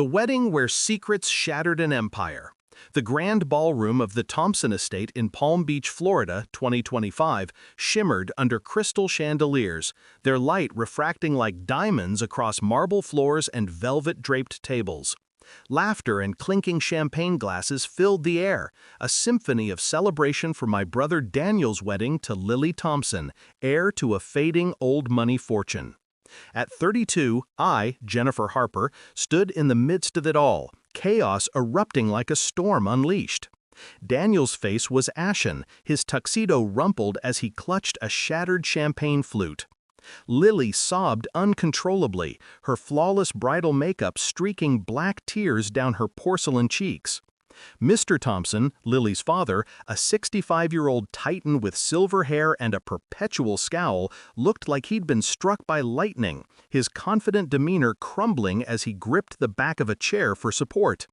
The wedding where secrets shattered an empire. The grand ballroom of the Thompson estate in Palm Beach, Florida, 2025, shimmered under crystal chandeliers, their light refracting like diamonds across marble floors and velvet-draped tables. Laughter and clinking champagne glasses filled the air, a symphony of celebration for my brother Daniel's wedding to Lily Thompson, heir to a fading old money fortune. At 32, I, Jennifer Harper, stood in the midst of it all, chaos erupting like a storm unleashed. Daniel's face was ashen, his tuxedo rumpled as he clutched a shattered champagne flute. Lily sobbed uncontrollably, her flawless bridal makeup streaking black tears down her porcelain cheeks. Mr. Thompson, Lily's father, a 65-year-old titan with silver hair and a perpetual scowl, looked like he'd been struck by lightning, his confident demeanor crumbling as he gripped the back of a chair for support.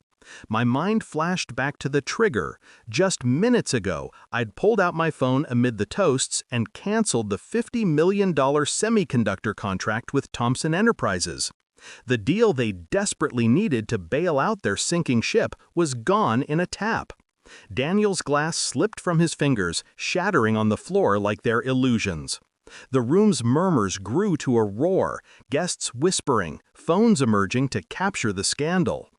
My mind flashed back to the trigger. Just minutes ago, I'd pulled out my phone amid the toasts and canceled the $50 million semiconductor contract with Thompson Enterprises. The deal they desperately needed to bail out their sinking ship was gone in a tap. Daniel's glass slipped from his fingers, shattering on the floor like their illusions. The room's murmurs grew to a roar, guests whispering, phones emerging to capture the scandal.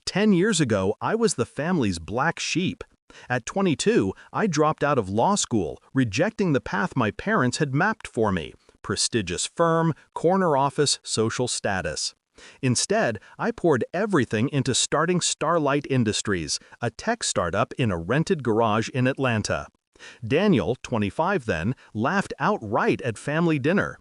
10 years ago, I was the family's black sheep. At 22, I dropped out of law school, rejecting the path my parents had mapped for me: prestigious firm, corner office, social status. Instead, I poured everything into starting Starlight Industries, a tech startup in a rented garage in Atlanta. Daniel, 25 then, laughed outright at family dinner.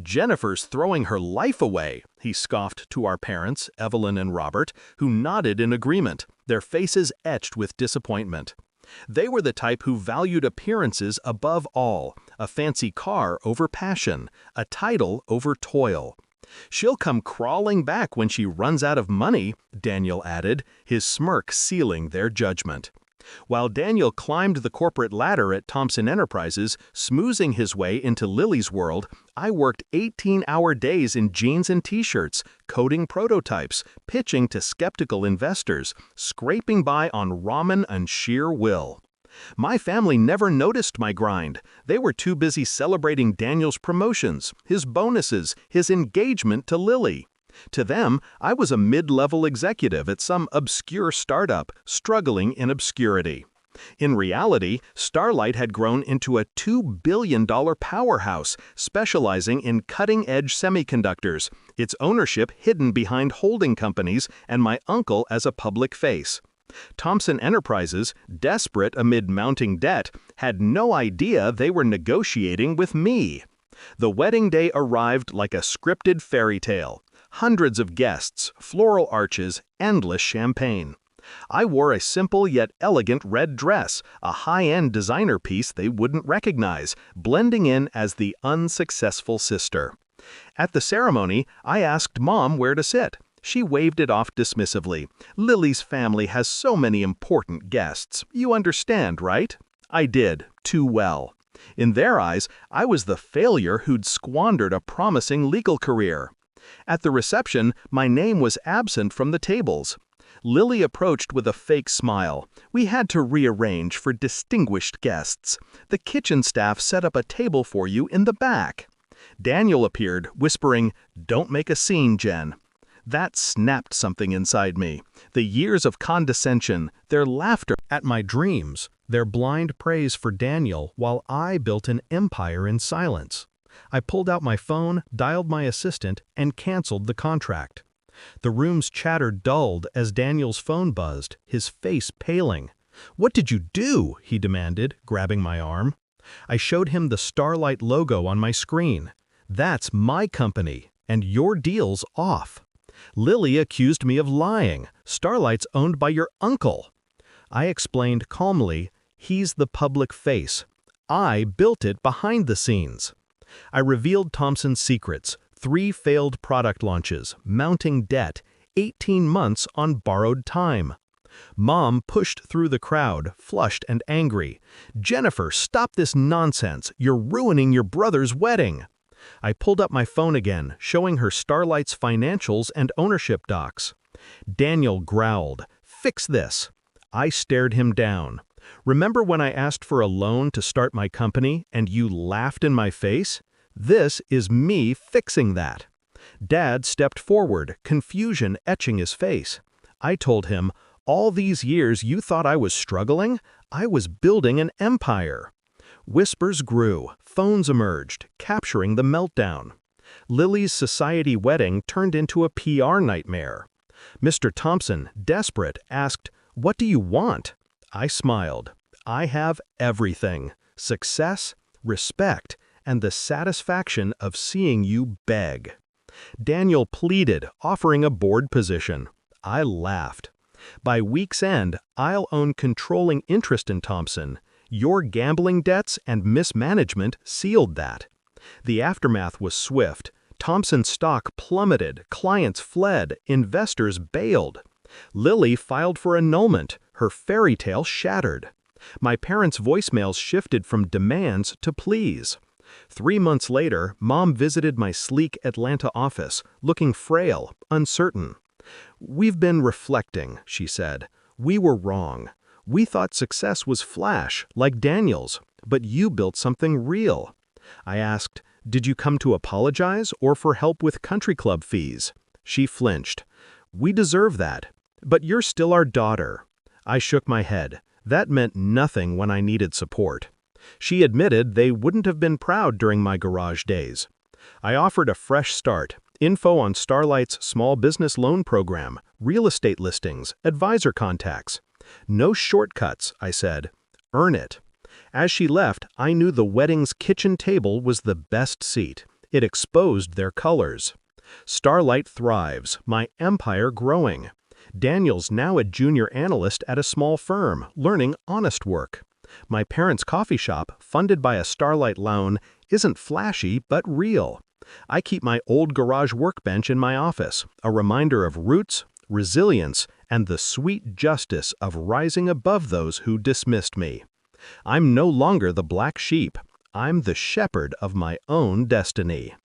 "Jennifer's throwing her life away," he scoffed to our parents, Evelyn and Robert, who nodded in agreement, their faces etched with disappointment. They were the type who valued appearances above all, a fancy car over passion, a title over toil. "She'll come crawling back when she runs out of money," Daniel added, his smirk sealing their judgment. While Daniel climbed the corporate ladder at Thompson Enterprises, smoozing his way into Lily's world, I worked 18-hour days in jeans and t-shirts, coding prototypes, pitching to skeptical investors, scraping by on ramen and sheer will. My family never noticed my grind. They were too busy celebrating Daniel's promotions, his bonuses, his engagement to Lily. To them, I was a mid-level executive at some obscure startup, struggling in obscurity. In reality, Starlight had grown into a $2 billion powerhouse, specializing in cutting-edge semiconductors, its ownership hidden behind holding companies and my uncle as a public face. Thompson Enterprises, desperate amid mounting debt, had no idea they were negotiating with me. The wedding day arrived like a scripted fairy tale. Hundreds of guests, floral arches, endless champagne. I wore a simple yet elegant red dress, a high-end designer piece they wouldn't recognize, blending in as the unsuccessful sister. At the ceremony, I asked Mom where to sit. She waved it off dismissively. "Lily's family has so many important guests. You understand, right?" I did, too well. In their eyes, I was the failure who'd squandered a promising legal career. At the reception, my name was absent from the tables. Lily approached with a fake smile. "We had to rearrange for distinguished guests. The kitchen staff set up a table for you in the back." Daniel appeared, whispering, "Don't make a scene, Jen." That snapped something inside me. The years of condescension, their laughter at my dreams, their blind praise for Daniel while I built an empire in silence. I pulled out my phone, dialed my assistant, and canceled the contract. The room's chatter dulled as Daniel's phone buzzed, his face paling. "What did you do?" he demanded, grabbing my arm. I showed him the Starlight logo on my screen. "That's my company, and your deal's off." Lily accused me of lying. "Starlight's owned by your uncle." I explained calmly, "He's the public face. I built it behind the scenes." I revealed Thompson's secrets: 3 failed product launches, mounting debt, 18 months on borrowed time. Mom pushed through the crowd, flushed and angry. "Jennifer, stop this nonsense. You're ruining your brother's wedding." I pulled up my phone again, showing her Starlight's financials and ownership docs. Daniel growled, "Fix this." I stared him down. "Remember when I asked for a loan to start my company and you laughed in my face? This is me fixing that." Dad stepped forward, confusion etching his face. I told him, "All these years you thought I was struggling? I was building an empire." Whispers grew, phones emerged, capturing the meltdown. Lily's society wedding turned into a PR nightmare. Mr. Thompson, desperate, asked, "What do you want?" I smiled. "I have everything: success, respect, and the satisfaction of seeing you beg." Daniel pleaded, offering a board position. I laughed. "By week's end, I'll own controlling interest in Thompson. Your gambling debts and mismanagement sealed that." The aftermath was swift. Thompson's stock plummeted, clients fled, investors bailed. Lily filed for annulment, her fairy tale shattered. My parents' voicemails shifted from demands to pleas. 3 months later, Mom visited my sleek Atlanta office, looking frail, uncertain. "We've been reflecting," she said. "We were wrong. We thought success was flash, like Daniel's, but you built something real." I asked, "Did you come to apologize or for help with country club fees?" She flinched. "We deserve that. But you're still our daughter." I shook my head. That meant nothing when I needed support. She admitted they wouldn't have been proud during my garage days. I offered a fresh start, info on Starlight's small business loan program, real estate listings, advisor contacts. "No shortcuts," I said. "Earn it." As she left, I knew the wedding's kitchen table was the best seat. It exposed their colors. Starlight thrives, my empire growing. Daniel's now a junior analyst at a small firm, learning honest work. My parents' coffee shop, funded by a Starlight loan, isn't flashy but real. I keep my old garage workbench in my office, a reminder of roots, resilience, and the sweet justice of rising above those who dismissed me. I'm no longer the black sheep. I'm the shepherd of my own destiny.